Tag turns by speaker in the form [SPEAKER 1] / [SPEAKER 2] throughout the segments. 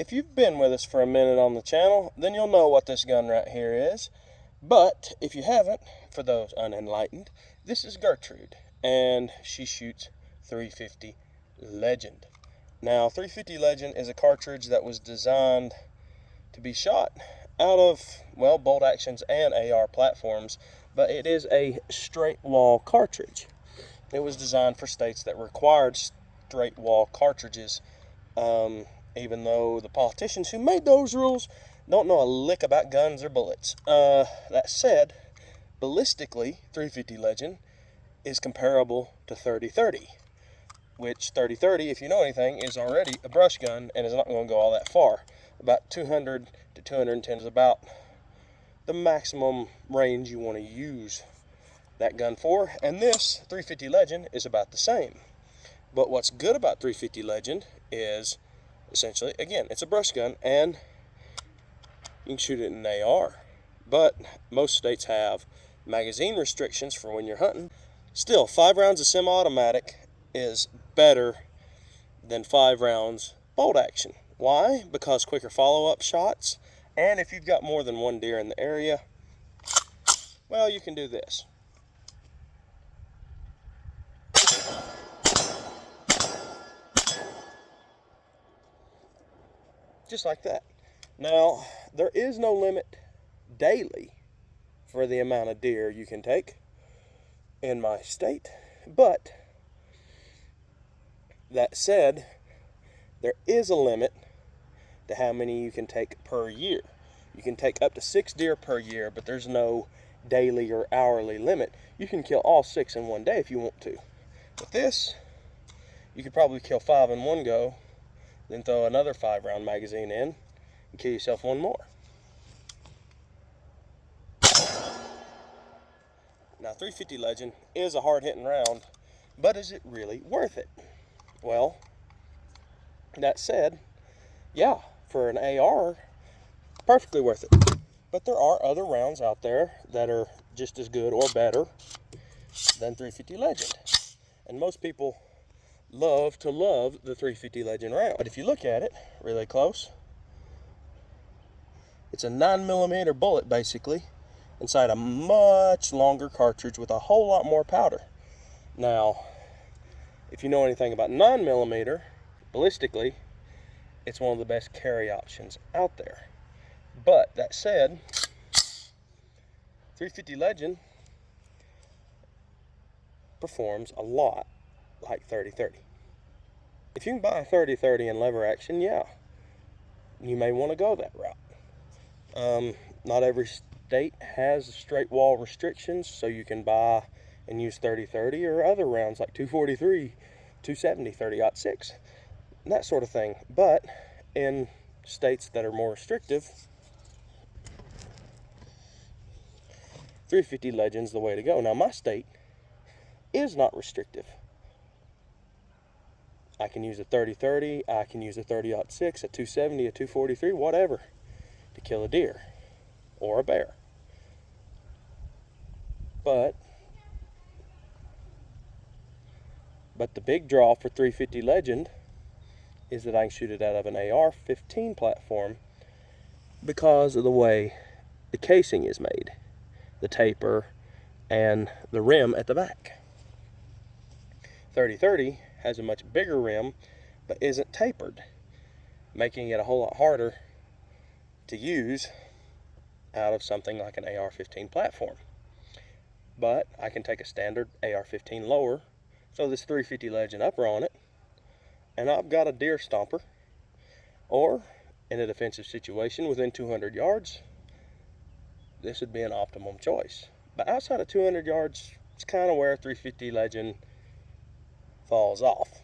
[SPEAKER 1] If you've been with us for a minute on the channel, then you'll know what this gun right here is. But if you haven't, for those unenlightened, this is Gertrude, and she shoots 350 Legend. Now, 350 Legend is a cartridge that was designed to be shot out of, well, bolt actions and AR platforms, but it is a straight wall cartridge. It was designed for states that required straight wall cartridges, even though the politicians who made those rules don't know a lick about guns or bullets. That said, ballistically, 350 Legend is comparable to 30-30, which 30-30, if you know anything, is already a brush gun and is not going to go all that far. About 200 to 210 is about the maximum range you want to use that gun for, and this 350 Legend is about the same. But what's good about 350 Legend is essentially, again, it's a brush gun and you can shoot it in an AR. But most states have magazine restrictions for when you're hunting. Still, 5 rounds of semi-automatic is better than 5 rounds bolt action. Why? Because quicker follow-up shots, and if you've got more than one deer in the area, well, you can do this. Just like that. Now, there is no limit daily for the amount of deer you can take in my state, but that said, there is a limit to how many you can take per year. You can take up to 6 deer per year, but there's no daily or hourly limit. You can kill all 6 in one day if you want to. With this, you could probably kill 5 in one go, then throw another 5-round magazine in and kill yourself one more. Now, 350 Legend is a hard-hitting round, but is it really worth it? Well, that said, yeah, for an AR, perfectly worth it. But there are other rounds out there that are just as good or better than 350 Legend. And most people love the 350 Legend round. But if you look at it really close, it's a 9mm bullet basically inside a much longer cartridge with a whole lot more powder. Now, if you know anything about 9mm, ballistically, it's one of the best carry options out there. But that said, 350 Legend performs a lot like 30-30. If you can buy a 30-30 in lever action, yeah, you may want to go that route. Not every state has straight wall restrictions, so you can buy and use 30-30 or other rounds like 243, 270, 30-06, that sort of thing. But in states that are more restrictive, 350 Legend's the way to go. Now, my state is not restrictive. I can use a 30-30, I can use a 30-06, a 270, a 243, whatever, to kill a deer or a bear. But the big draw for 350 Legend is that I can shoot it out of an AR-15 platform because of the way the casing is made, the taper, and the rim at the back. 30-30 has a much bigger rim, but isn't tapered, making it a whole lot harder to use out of something like an AR-15 platform. But I can take a standard AR-15 lower, throw this 350 Legend upper on it, and I've got a deer stomper. Or, in a defensive situation within 200 yards, this would be an optimum choice. But outside of 200 yards, it's kind of where 350 Legend falls off.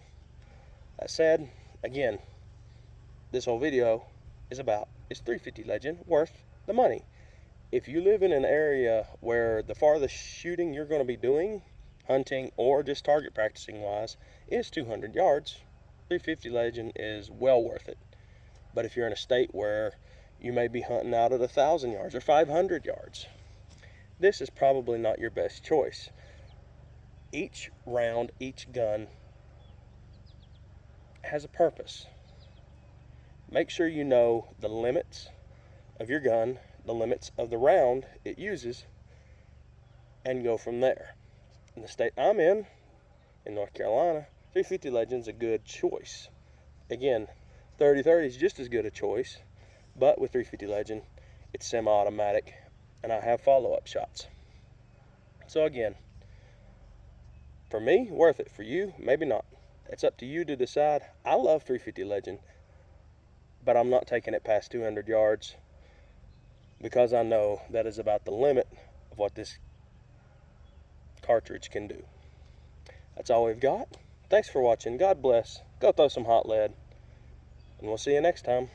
[SPEAKER 1] That said, again, this whole video is about, is 350 Legend worth the money? If you live in an area where the farthest shooting you're going to be doing, hunting or just target practicing wise, is 200 yards, 350 Legend is well worth it. But if you're in a state where you may be hunting out at 1,000 yards or 500 yards, this is probably not your best choice. Each round, each gun has a purpose. Make sure you know the limits of your gun, the limits of the round it uses, and go from there. In the state I'm in North Carolina, 350 Legend's a good choice. Again, 30-30 is just as good a choice, but with 350 Legend, it's semi-automatic, and I have follow-up shots. So again, for me, worth it. For you, maybe not. It's up to you to decide. I love 350 Legend, but I'm not taking it past 200 yards because I know that is about the limit of what this cartridge can do. That's all we've got. Thanks for watching. God bless. Go throw some hot lead, and we'll see you next time.